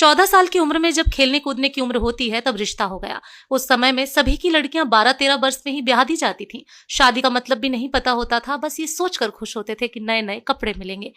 14 साल की उम्र में जब खेलने कूदने की उम्र होती है तब रिश्ता हो गया। उस समय में सभी की लड़कियां 12-13 वर्ष में ही ब्याह दी जाती थीं। शादी का मतलब भी नहीं पता होता था, बस ये सोचकर खुश होते थे कि नए नए कपड़े मिलेंगे।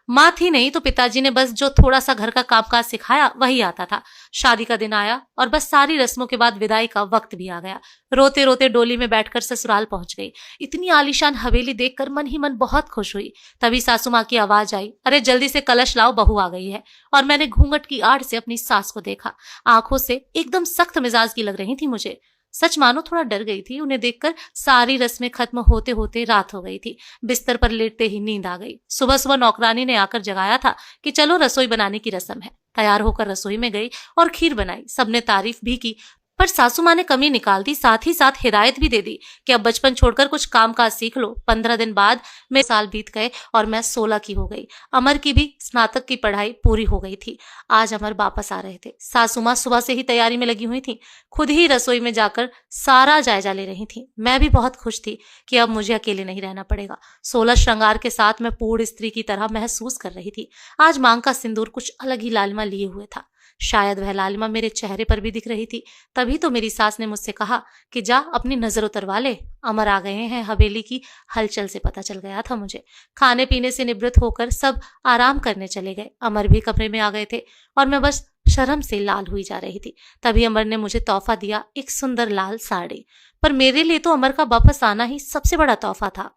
माँ थी नहीं तो पिताजी ने बस जो थोड़ा सा घर का कामकाज सिखाया वही आता था। शादी का दिन आया और बस सारी रस्मों के बाद विदाई का वक्त भी आ गया। रोते रोते डोली में बैठकर ससुराल पहुंच गई। इतनी आलीशान हवेली देखकर मन ही मन बहुत खुश हुई। तभी सासू माँ की आवाज आई, अरे जल्दी से कलश लाओ, बहू आ गई है। और मैंने घूंघट की आड़ से अपनी सास को देखा। आंखों से एकदम सख्त मिजाज की लग रही थी मुझे। सच मानो थोड़ा डर गई थी। उन्हें देखकर सारी रस्में खत्म होते होते रात हो गई थी। बिस्तर पर लेटते ही नींद आ गई। सुबह सुबह नौकरानी ने आकर जगाया था कि चलो रसोई बनाने की रस्म है। तैयार होकर रसोई में गई और खीर बनाई। सबने तारीफ भी की, पर सासू माँ ने कमी निकाल दी, साथ ही साथ हिदायत भी दे दी कि अब बचपन छोड़कर कुछ काम काज सीख लो। 15 दिन बाद मेरे साल बीत गए और मैं 16 की हो गई। अमर की भी स्नातक की पढ़ाई पूरी हो गई थी। आज अमर वापस आ रहे थे। सासू माँ सुबह से ही तैयारी में लगी हुई थी। खुद ही रसोई में जाकर सारा जायजा ले रही थी। मैं भी बहुत खुश थी कि अब मुझे अकेले नहीं रहना पड़ेगा। 16 श्रृंगार के साथ मैं पूर्ण स्त्री की तरह महसूस कर रही थी। आज मांग का सिंदूर कुछ अलग ही लालिमा लिए हुए था। शायद वह लालिमा मेरे चेहरे पर भी दिख रही थी। तभी तो मेरी सास ने मुझसे कहा कि जा अपनी नजर उतरवा ले, अमर आ गए हैं। हवेली की हलचल से पता चल गया था मुझे। खाने पीने से निवृत्त होकर सब आराम करने चले गए। अमर भी कमरे में आ गए थे और मैं बस शर्म से लाल हुई जा रही थी। तभी अमर ने मुझे तोहफा दिया, एक सुंदर लाल साड़ी। पर मेरे लिए तो अमर का वापस आना ही सबसे बड़ा तोहफा था।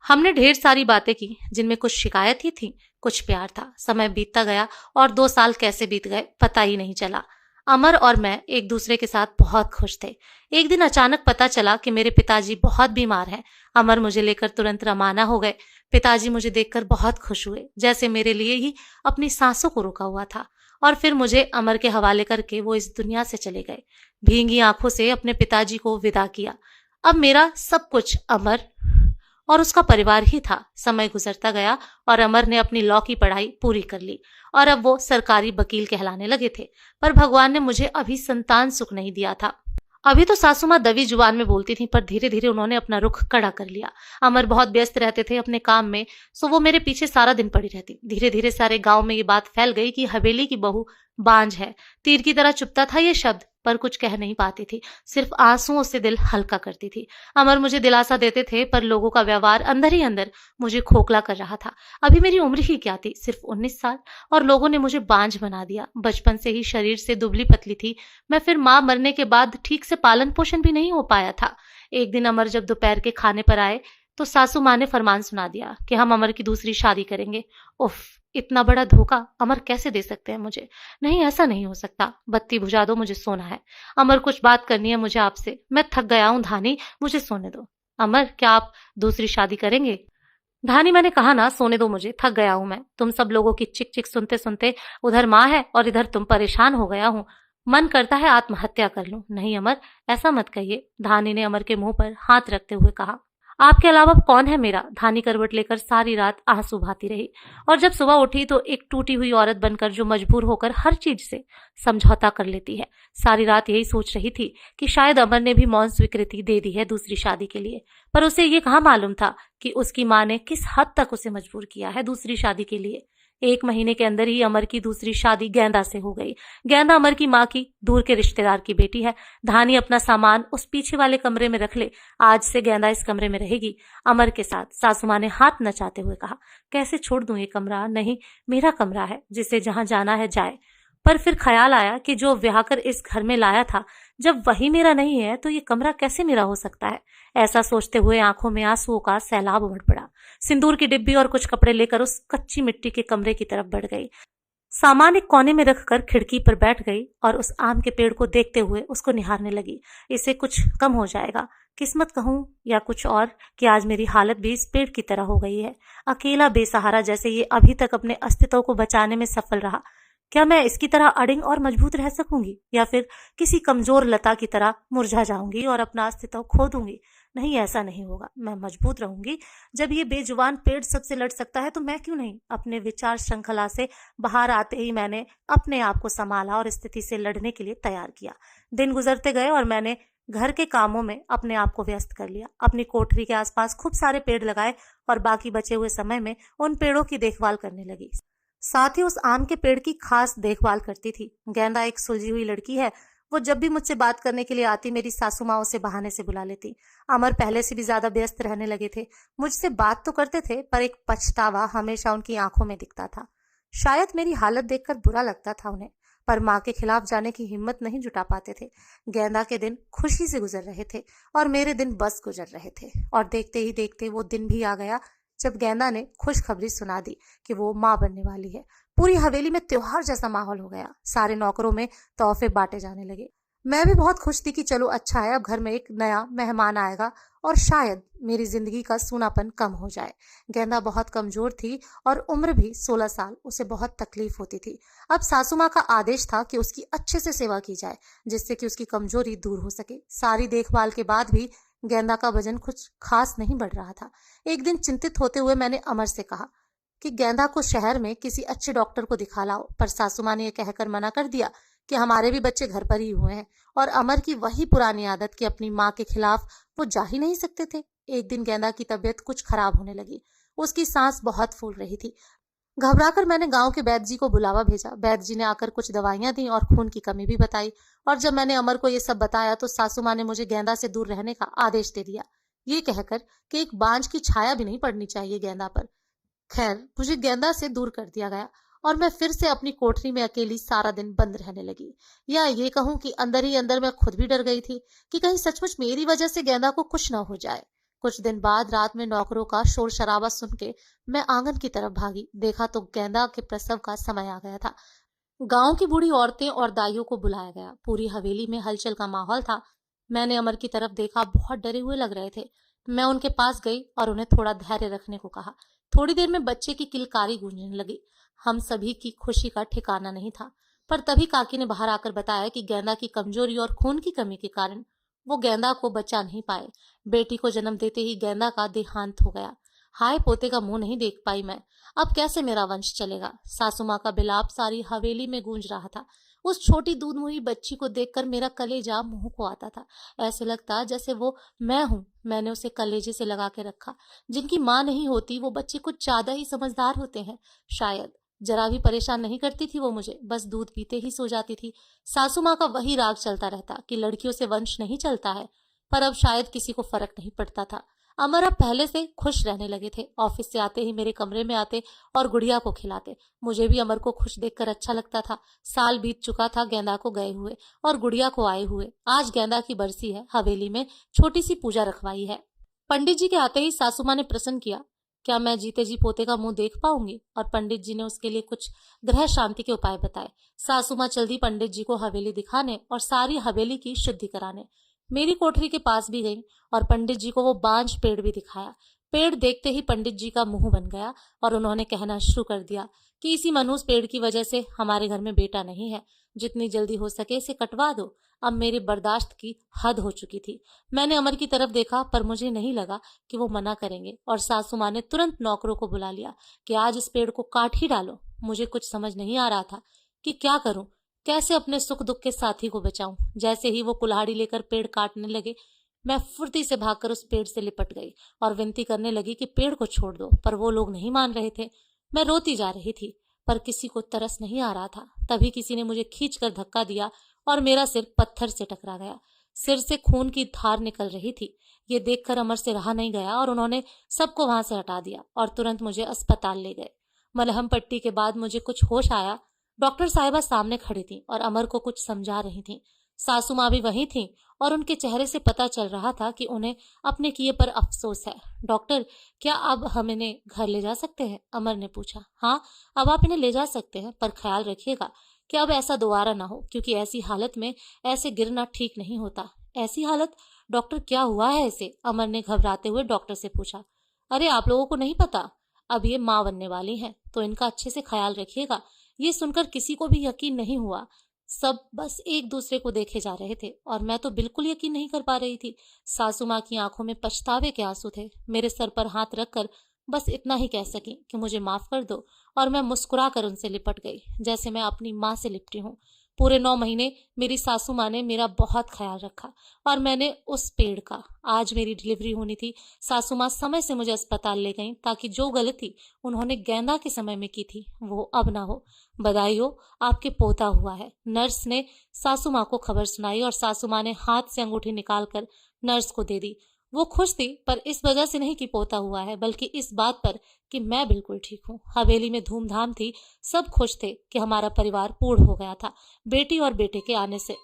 हमने ढेर सारी बातें की जिनमें कुछ शिकायत ही थी, कुछ प्यार था। समय बीतता गया और 2 साल कैसे बीत गए पता ही नहीं चला। अमर और मैं एक दूसरे के साथ बहुत खुश थे। एक दिन अचानक पता चला कि मेरे पिताजी बहुत बीमार हैं। अमर मुझे लेकर तुरंत रवाना हो गए। पिताजी मुझे देखकर बहुत खुश हुए, जैसे मेरे लिए ही अपनी सांसों को रुका हुआ था। और फिर मुझे अमर के हवाले करके वो इस दुनिया से चले गए। भींगी आंखों से अपने पिताजी को विदा किया। अब मेरा सब कुछ अमर और उसका परिवार ही था। समय गुजरता गया और अमर ने अपनी लॉ की पढ़ाई पूरी कर ली और अब वो सरकारी वकील कहलाने लगे थे। पर भगवान ने मुझे अभी संतान सुख नहीं दिया था। अभी तो सासू माँ दबी जुबान में बोलती थी, पर धीरे धीरे उन्होंने अपना रुख कड़ा कर लिया। अमर बहुत व्यस्त रहते थे अपने काम में, सो वो मेरे पीछे सारा दिन पड़ी रहती। धीरे धीरे सारे गांव में ये बात फैल गई कि हवेली की बहू बांझ है। तीर की तरह चुभता था ये शब्द, पर कुछ कह नहीं पाती थी। सिर्फ आंसुओं से दिल हल्का करती थी। अमर मुझे दिलासा देते थे, पर लोगों का व्यवहार अंदर ही अंदर मुझे खोखला कर रहा था। अभी मेरी उम्र ही क्या थी, सिर्फ 19 साल, और लोगों ने मुझे बांझ बना दिया। बचपन से ही शरीर से दुबली पतली थी मैं। फिर माँ मरने के बाद ठीक से पालन पोषण भी नहीं हो पाया था। एक दिन अमर जब दोपहर के खाने पर आए तो सासू माँ ने फरमान सुना दिया कि हम अमर की दूसरी शादी करेंगे। उफ, इतना बड़ा धोखा अमर कैसे दे सकते हैं मुझे? नहीं, ऐसा नहीं हो सकता। बत्ती बुझा दो, मुझे सोना है। अमर, कुछ बात करनी है मुझे आपसे। मैं थक गया हूं धानी, मुझे सोने दो। अमर, क्या आप दूसरी शादी करेंगे? धानी, मैंने कहा ना, सोने दो मुझे, थक गया हूं मैं। तुम सब लोगों की चिक चिक सुनते सुनते उधर माँ है और इधर तुम, परेशान हो गया हूं। मन करता है आत्महत्या कर लूं। नहीं अमर, ऐसा मत कहिए, धानी ने अमर के मुंह पर हाथ रखते हुए कहा। आपके अलावा कौन है मेरा? धानी करवट लेकर सारी रात आंसू बहाती रही और जब सुबह उठी तो एक टूटी हुई औरत बनकर जो मजबूर होकर हर चीज से समझौता कर लेती है। सारी रात यही सोच रही थी कि शायद अमर ने भी मौन स्वीकृति दे दी है दूसरी शादी के लिए, पर उसे ये कहाँ मालूम था कि उसकी माँ ने किस हद तक उसे मजबूर किया है दूसरी शादी के लिए। 1 महीने के अंदर ही अमर की दूसरी शादी गेंदा से हो गई। गेंदा अमर की माँ की दूर के रिश्तेदार की बेटी है। धानी अपना सामान उस पीछे वाले कमरे में रख ले, आज से गेंदा इस कमरे में रहेगी अमर के साथ। सासू माँ ने हाथ नचाते हुए कहा, कैसे छोड़ दूं ये कमरा? नहीं, मेरा कमरा है, जिसे जहां जाना है जाए। पर फिर ख्याल आया कि जो ब्याह कर इस घर में लाया था, जब वही मेरा नहीं है तो ये कमरा कैसे मेरा हो सकता है? ऐसा सोचते हुए आंखों में आंसुओं का सैलाब उमड़ पड़ा। सिंदूर की डिब्बी और कुछ कपड़े लेकर उस कच्ची मिट्टी के कमरे की तरफ बढ़ गई। सामान एक कोने में रखकर खिड़की पर बैठ गई और उस आम के पेड़ को देखते हुए उसको निहारने लगी। इसे कुछ कम हो जाएगा, किस्मत कहूं या कुछ और, कि आज मेरी हालत भी इस पेड़ की तरह हो गई है। अकेला बेसहारा जैसे ये अभी तक अपने अस्तित्व को बचाने में सफल रहा, क्या मैं इसकी तरह अडिंग और मजबूत रह सकूंगी, या फिर किसी कमजोर लता की तरह मुरझा जाऊंगी और अपना अस्तित्व खो दूंगी? नहीं, ऐसा नहीं होगा। मैं मजबूत रहूंगी। जब ये बेजुबान पेड़ सबसे लड़ सकता है तो मैं क्यों नहीं? अपने विचार श्रृंखला से बाहर आते ही मैंने अपने आप को संभाला और स्थिति से लड़ने के लिए तैयार किया। दिन गुजरते गए और मैंने घर के कामों में अपने आप को व्यस्त कर लिया। अपनी कोठरी के आसपास खूब सारे पेड़ लगाए और बाकी बचे हुए समय में उन पेड़ों की देखभाल करने लगी। साथ ही उस आम के पेड़ की खास देखभाल करती थी। गेंदा एक सुलझी हुई लड़की है। वो जब भी मुझसे बात करने के लिए आती, मेरी सासू माँ उसे बहाने से बुला लेती। अमर पहले से भी ज्यादा व्यस्त रहने लगे थे। मुझसे बात तो करते थे, पर एक पछतावा हमेशा उनकी आंखों में दिखता था। शायद मेरी हालत देखकर बुरा लगता था उन्हें, पर माँ के खिलाफ जाने की हिम्मत नहीं जुटा पाते थे। गेंदा के दिन खुशी से गुजर रहे थे और मेरे दिन बस गुजर रहे थे। और देखते ही देखते वो दिन भी आ गया जब गेंदा ने खुशखबरी सुना दी कि वो माँ बनने वाली है। पूरी हवेली में त्योहार जैसा माहौल हो गया। सारे नौकरों में तोहफे बांटे जाने लगे। मैं भी बहुत खुश थी कि चलो अच्छा है, अब घर में एक नया मेहमान आएगा और शायद मेरी जिंदगी का सूनापन कम हो जाए। गेंदा बहुत कमजोर थी और उम्र भी 16 साल। उसे बहुत तकलीफ होती थी। अब सासू माँ का आदेश था कि उसकी अच्छे से सेवा की जाए, जिससे कि उसकी कमजोरी दूर हो सके। सारी देखभाल के बाद भी गेंदा का वजन कुछ खास नहीं बढ़ रहा था। एक दिन चिंतित होते हुए मैंने अमर से कहा कि गेंदा को शहर में किसी अच्छे डॉक्टर को दिखा लाओ, पर सासू माँ ने यह कहकर मना कर दिया कि हमारे भी बच्चे घर पर ही हुए हैं। और अमर की वही पुरानी आदत कि अपनी माँ के खिलाफ वो जा ही नहीं सकते थे। एक दिन गेंदा की तबीयत कुछ खराब होने लगी। उसकी सांस बहुत फूल रही थी। घबराकर मैंने गांव के वैद्य जी को बुलावा भेजा। वैद्य जी ने आकर कुछ दवाइयां दी और खून की कमी भी बताई। और जब मैंने अमर को ये सब बताया तो सासू माँ ने मुझे गेंदा से दूर रहने का आदेश दे दिया, ये कहकर कि एक बांझ की छाया भी नहीं पड़नी चाहिए गेंदा पर। खैर, मुझे गेंदा से दूर कर दिया गया और मैं फिर से अपनी कोठरी में अकेली सारा दिन बंद रहने लगी। या ये कहूं कि अंदर ही अंदर मैं खुद भी डर गई थी कि कहीं सचमुच मेरी वजह से गेंदा को कुछ न हो जाए। कुछ दिन बाद रात में नौकरों का शोर शराबा सुन के मैं आंगन की तरफ भागी। देखा तो गेंदा के प्रसव का समय आ गया था। गांव की बूढ़ी औरतें और दाइयों को बुलाया गया। पूरी हवेली में हलचल का माहौल था। मैंने अमर की तरफ देखा, बहुत डरे हुए लग रहे थे। मैं उनके पास गई और उन्हें थोड़ा धैर्य रखने को कहा। थोड़ी देर में बच्चे की किलकारी गूंजने लगी। हम सभी की खुशी का ठिकाना नहीं था। पर तभी काकी ने बाहर आकर बताया कि गेंदा की कमजोरी और खून की कमी के कारण वो गेंदा को बचा नहीं पाए। बेटी को जन्म देते ही गेंदा का देहांत हो गया। हाय, पोते का मुंह नहीं देख पाई मैं। अब कैसे मेरा वंश चलेगा। सासू माँ का बिलाप सारी हवेली में गूंज रहा था। उस छोटी दूध मुही बच्ची को देखकर मेरा कलेजा मुंह को आता था। ऐसे लगता जैसे वो मैं हूं। मैंने उसे कलेजे से लगा के रखा। जिनकी माँ नहीं होती वो बच्चे कुछ ज्यादा ही समझदार होते हैं। शायद जरा भी परेशान नहीं करती थी वो मुझे, बस दूध पीते ही सो जाती थी। सासू माँ का वही राग चलता रहता कि लड़कियों से वंश नहीं चलता है, पर अब शायद किसी को फर्क नहीं पड़ता था। अमर अब पहले से खुश रहने लगे थे। ऑफिस से आते ही मेरे कमरे में आते और गुड़िया को खिलाते। मुझे भी अमर को खुश देखकर अच्छा लगता था। साल बीत चुका था गेंदा को गए हुए और गुड़िया को आए हुए। आज गेंदा की बरसी है। हवेली में छोटी सी पूजा रखवाई है। पंडित जी के आते ही सासू माँ ने प्रश्न किया, क्या मैं जीते जी पोते का मुंह देख पाऊंगी। और पंडित जी ने उसके लिए कुछ ग्रह शांति के उपाय बताए। सासू माँ चल दी पंडित जी को हवेली दिखाने और सारी हवेली की शुद्धि कराने। मेरी कोठरी के पास भी गई और पंडित जी को वो बांझ पेड़ भी दिखाया। पेड़ देखते ही पंडित जी का मुंह बन गया और उन्होंने कहना शुरू कर दिया कि इसी मनहूस पेड़ की वजह से हमारे घर में बेटा नहीं है। जितनी जल्दी हो सके इसे कटवा दो। अब मेरी बर्दाश्त की हद हो चुकी थी। मैंने अमर की तरफ देखा, पर मुझे नहीं लगा कि वो मना करेंगे और सासू माँ ने तुरंत नौकरों को बुला लिया कि आज इस पेड़ को काट ही डालो। मुझे कुछ समझ नहीं आ रहा था कि क्या करूं, कैसे अपने सुख दुख के साथी को बचाऊं। जैसे ही वो कुल्हाड़ी लेकर पेड़ काटने लगे, मैं फुर्ती से भागकर उस पेड़ से लिपट गई और विनती करने लगी कि पेड़ को छोड़ दो, पर वो लोग नहीं मान रहे थे। मैं रोती जा रही थी, पर किसी को तरस नहीं आ रहा था। तभी किसी ने मुझे खींचकर धक्का दिया और मेरा सिर पत्थर से टकरा गया। सिर से खून की धार निकल रही थी। ये देखकर अमर से रहा नहीं गया और उन्होंने सबको वहां से हटा दिया और तुरंत मुझे अस्पताल ले गए। मलहम पट्टी के बाद मुझे कुछ होश आया। डॉक्टर साहिबा सामने खड़ी थी और अमर को कुछ समझा रही थी। सासू माँ भी वहीं थी और उनके चेहरे से पता चल रहा था कि उन्हें अपने किए पर अफसोस है। डॉक्टर, क्या अब हम इन्हें घर ले जा सकते हैं? अमर ने पूछा। हाँ, अब आप इन्हें ले जा सकते हैं, पर ख्याल रखिएगा कि अब ऐसा दोबारा ना हो, क्योंकि ऐसी हालत में ऐसे गिरना ठीक नहीं होता। ऐसी हालत? डॉक्टर, क्या हुआ है इसे? अमर ने घबराते हुए डॉक्टर से पूछा। अरे, आप लोगों को नहीं पता? अब ये माँ बनने वाली हैं, तो इनका अच्छे से ख्याल रखिएगा। ये सुनकर किसी को भी यकीन नहीं हुआ। सब बस एक दूसरे को देखे जा रहे थे और मैं तो बिल्कुल यकीन नहीं कर पा रही थी। सासू माँ की आंखों में पछतावे के आंसू थे। मेरे सर पर हाथ रखकर बस इतना ही कह सकी कि मुझे माफ कर दो, और मैं मुस्कुरा कर उनसे लिपट गई, जैसे मैं अपनी माँ से लिपटी हूँ। पूरे 9 महीने मेरी सासू माँ ने मेरा बहुत ख्याल रखा और मैंने उस पेड़ का। आज मेरी डिलीवरी होनी थी, सासू माँ समय से मुझे अस्पताल ले गईं ताकि जो गलती उन्होंने गेंदा के समय में की थी वो अब ना हो। बधाई हो, आपके पोता हुआ है। नर्स ने सासू माँ को खबर सुनाई और सासू माँ ने हाथ से अंगूठी निकालकर नर्स को दे दी। वो खुश थी, पर इस वजह से नहीं कि पोता हुआ है, बल्कि इस बात पर कि मैं बिल्कुल ठीक हूँ। हवेली में धूमधाम थी, सब खुश थे कि हमारा परिवार पूर्ण हो गया था बेटी और बेटे के आने से।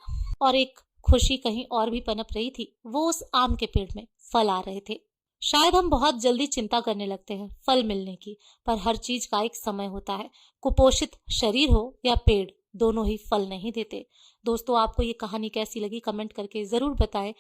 और एक खुशी कहीं और भी पनप रही थी, वो उस आम के पेड़ में फल आ रहे थे। शायद हम बहुत जल्दी चिंता करने लगते हैं फल मिलने की, पर हर चीज का एक समय होता है। कुपोषित शरीर हो या पेड़, दोनों ही फल नहीं देते। दोस्तों, आपको ये कहानी कैसी लगी कमेंट करके जरूर बताएं।